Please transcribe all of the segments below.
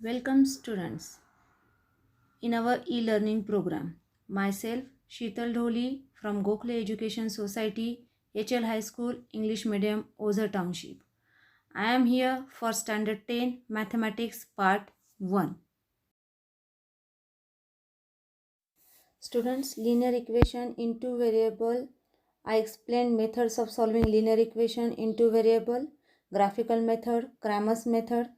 Welcome students in our e-learning program. Myself Sheetal Dholi from Gokhale Education Society, HL High School, English Medium, Oza Township. I am here for Standard 10 Mathematics Part 1. Students, linear equation in two variable. I explained methods of solving linear equation in two variable, graphical method, Cramer's method,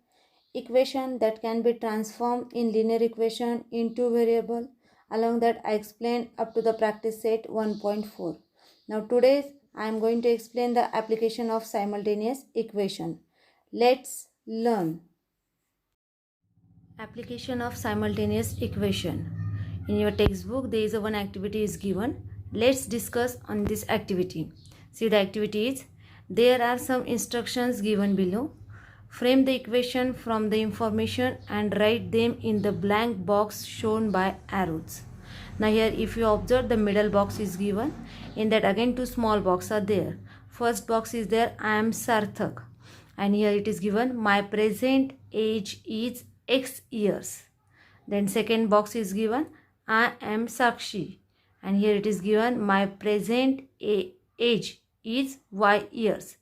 equation that can be transformed in linear equation into variable. Along that I explained up to the practice set 1.4. Now today I am going to explain the application of simultaneous equation. Let's learn. Application of simultaneous equation. In your textbook there is a one activity is given. Let's discuss on this activity. See, the activity is, there are some instructions given below. Frame the equation from the information and write them in the blank box shown by arrows. Now here if you observe, the middle box is given. In that again two small boxes are there. First box is there, I am Sarthak, and here it is given my present age is X years. Then second box is given, I am Sakshi, and here it is given my present age is Y years.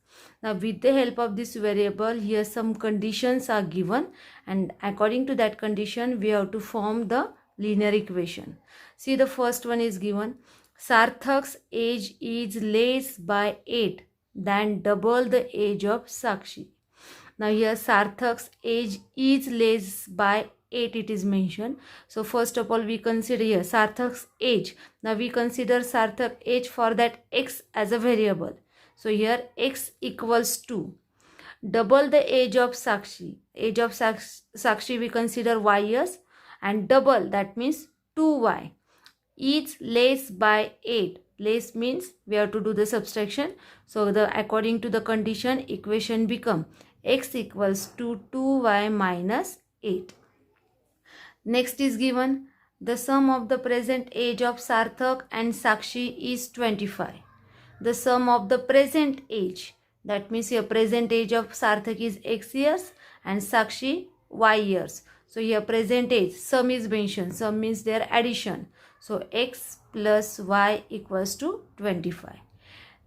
Now with the help of this variable, here some conditions are given, and according to that condition we have to form the linear equation. See, the first one is given, Sarthak's age is less by 8 than double the age of Sakshi. Now here Sarthak's age is less by 8 it is mentioned. So first of all we consider here Sarthak's age. Now we consider Sarthak age for that X as a variable. So here X equals to double the age of Sakshi. Age of Sakshi we consider Y years, and double, that means 2Y. Is less by 8. Less means we have to do the subtraction. So according to the condition, equation become X equals to 2Y minus 8. Next is given, the sum of the present age of Sarthak and Sakshi is 25. The sum of the present age, that means here present age of Sarthak is X years and Sakshi Y years. So here present age, sum is mentioned. Sum means their addition. So X plus Y equals to 25.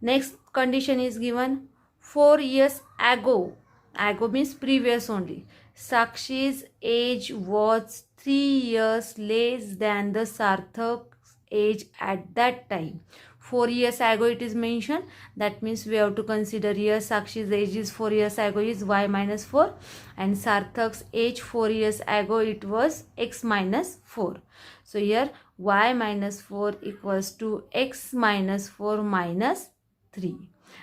Next condition is given, 4 years ago. Ago means previous only. Sakshi's age was 3 years less than the Sarthak's age at that time. 4 years ago it is mentioned. That means we have to consider here Sakshi's age is 4 years ago is Y minus 4, and Sarthak's age 4 years ago it was X minus 4. So here Y minus 4 equals to X minus 4 minus 3.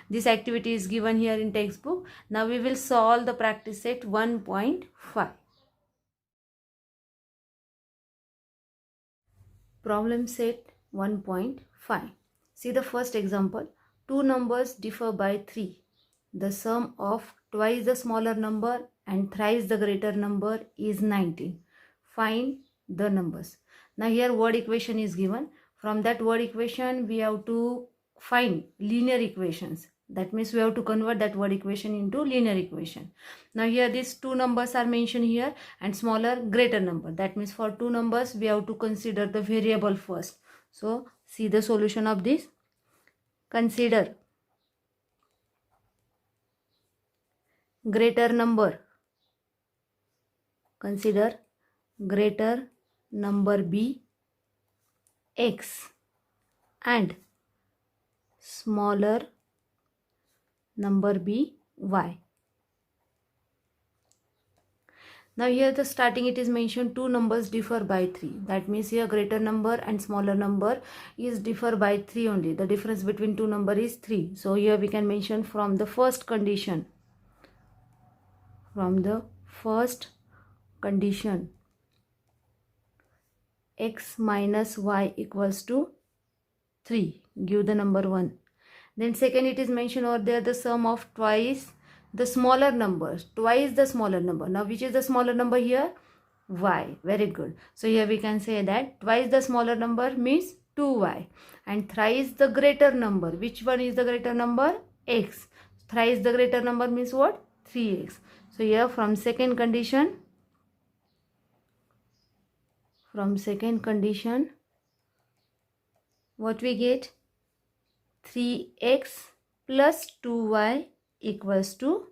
This activity is given here in textbook. Now we will solve the practice set 1.5. Problem set 1.5. See the first example. Two numbers differ by 3. The sum of twice the smaller number and thrice the greater number is 19. Find the numbers. Now here word equation is given. From that word equation we have to find linear equations. That means we have to convert that word equation into linear equation. Now here these two numbers are mentioned here, and smaller greater number. That means for two numbers we have to consider the variable first. So see the solution of this. Consider greater number. Consider greater number B X and smaller number B Y. Now here the starting it is mentioned two numbers differ by 3. That means here greater number and smaller number is differ by 3 only. The difference between two number is 3. So here we can mention from the first condition. From the first condition, X minus Y equals to 3. Give the number 1. Then second it is mentioned over there the sum of twice the smaller number. Twice the smaller number. Now which is the smaller number here? Y. Very good. So here we can say that twice the smaller number means 2Y. And thrice the greater number. Which one is the greater number? X. Thrice the greater number means what? 3x. So here from second condition From second condition, what we get? 3x plus 2y equals to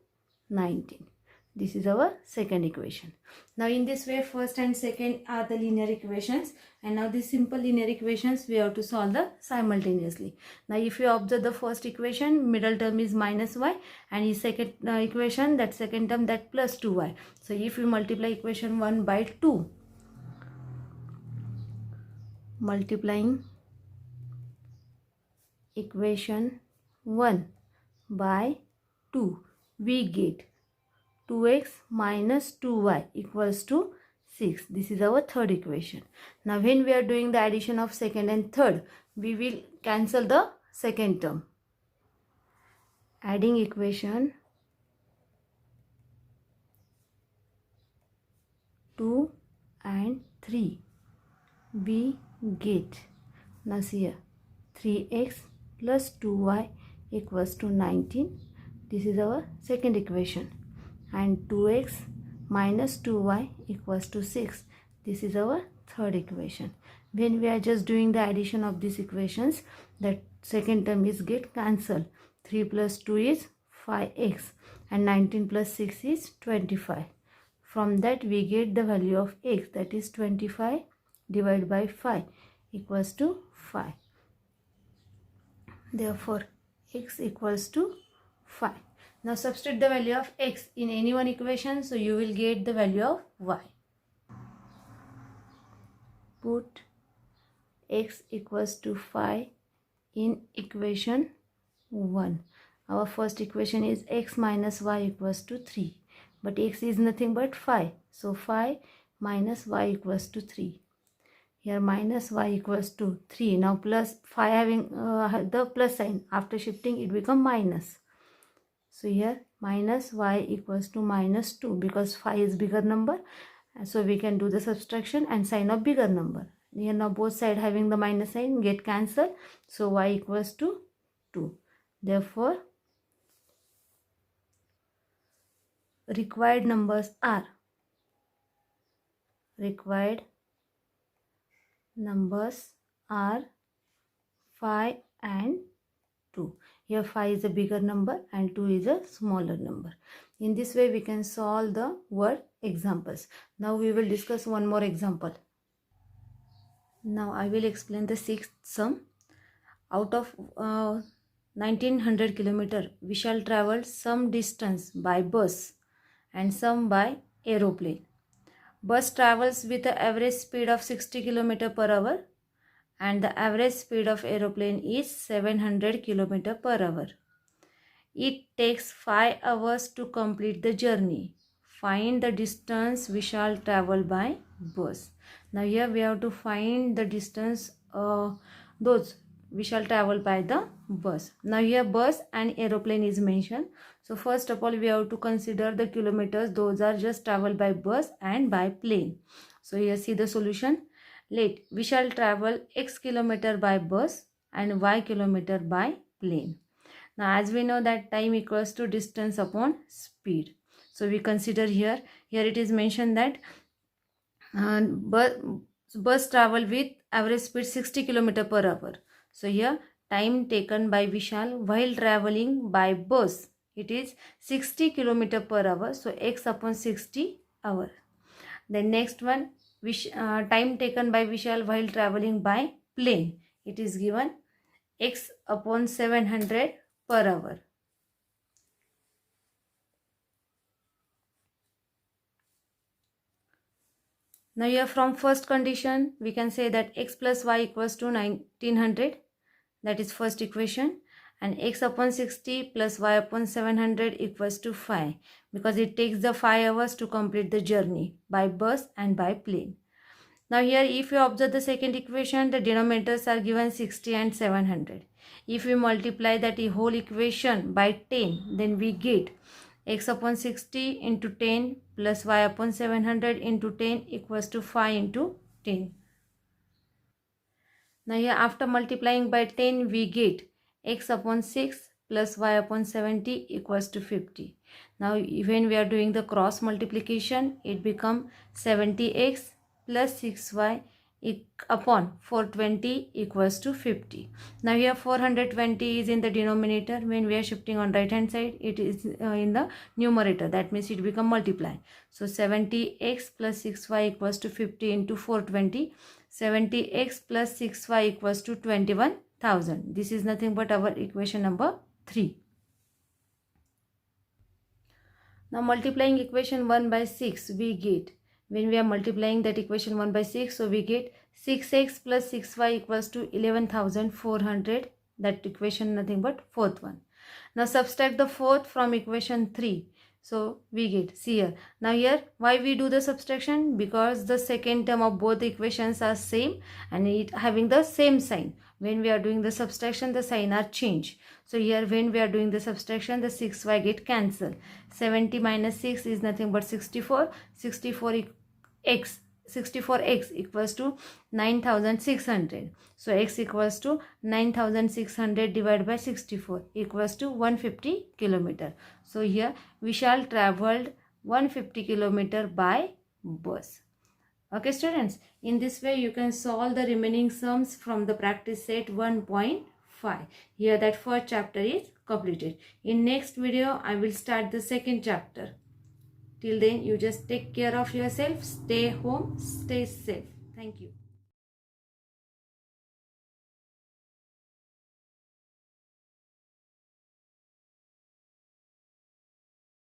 19. This is our second equation. Now in this way, first and second are the linear equations, and now these simple linear equations we have to solve the simultaneously. Now if you observe the first equation, middle term is minus y, and in second equation, that second term, that plus 2y. So if we multiply equation 1 by 2, multiplying equation 1 by 2, we get 2x minus 2y equals to 6. This is our third equation. Now when we are doing the addition of second and third, we will cancel the second term. Adding equation 2 and 3, we get, now see here, 3x plus 2y equals to 19. This is our second equation. And 2x minus 2y equals to 6. This is our third equation. When we are just doing the addition of these equations, that second term is get cancelled. 3 plus 2 is 5x and 19 plus 6 is 25. From that we get the value of x, that is 25 divided by 5 equals to 5. Therefore x equals to 5. Now substitute the value of x in any one equation, so you will get the value of y. Put x equals to 5 in equation 1. Our first equation is x minus y equals to 3. But x is nothing but 5. So 5 minus y equals to 3. Here minus y equals to 3. Now plus 5 having the plus sign. After shifting it become minus. So here minus y equals to minus 2, because 5 is bigger number. So we can do the subtraction and sign of bigger number. Here now both side having the minus sign get cancelled. So y equals to 2. Therefore required numbers are 5 and 2. Here 5 is a bigger number and 2 is a smaller number. In this way we can solve the word examples. Now we will discuss one more example. Now I will explain the sixth sum. Out of 1900 km, we shall travel some distance by bus and some by aeroplane. Bus travels with an average speed of 60 km per hour and the average speed of aeroplane is 700 km per hour. It takes 5 hours to complete the journey. Find the distance we shall travel by bus. Now here we have to find the distance those we shall travel by the bus. Now here bus and aeroplane is mentioned. So first of all we have to consider the kilometers. Those are just traveled by bus and by plane. So here see the solution. Let we shall travel x kilometer by bus and y kilometer by plane. Now as we know that time equals to distance upon speed. So we consider here it is mentioned that bus travel with average speed 60 km per hour. So here time taken by Vishal while traveling by bus, it is 60 km per hour. So x upon 60 hour. Then next one, time taken by Vishal while traveling by plane, it is given x upon 700 per hour. Now here from first condition we can say that x plus y equals to 1900, that is first equation, and x upon 60 plus y upon 700 equals to 5, because it takes the 5 hours to complete the journey by bus and by plane. Now here if you observe the second equation, the denominators are given 60 and 700. If we multiply that whole equation by 10, then we get x upon 60 into 10 plus y upon 700 into 10 equals to 5 into 10. Now here after multiplying by 10 we get x upon 6 plus y upon 70 equals to 50. Now when we are doing the cross multiplication, it becomes 70x plus 6y upon 420 equals to 50. Now here 420 is in the denominator. When we are shifting on right hand side, it is in the numerator. That means it become multiply. So 70x plus 6y equals to 50 into 420. 70x plus 6y equals to 21,000. This is nothing but our equation number 3. Now multiplying equation 1 by 6, we get, when we are multiplying that equation 1 by 6, so we get 6x plus 6y equals to 11,400. That equation nothing but fourth one. Now subtract the fourth from equation 3. So we get, see here. Now here, why we do the subtraction? Because the second term of both the equations are same and it having the same sign. When we are doing the subtraction, the sign are changed. So here when we are doing the subtraction, the 6y get cancelled. 70 minus 6 is nothing but 64. 64x equals to 9,600. So x equals to 9,600 divided by 64 equals to 150 kilometer. So here we shall travel 150 kilometer by bus. Okay students, in this way you can solve the remaining sums from the practice set 1.5. Here that first chapter is completed. In next video I will start the second chapter. Till then, you just take care of yourself, stay home, stay safe. Thank you.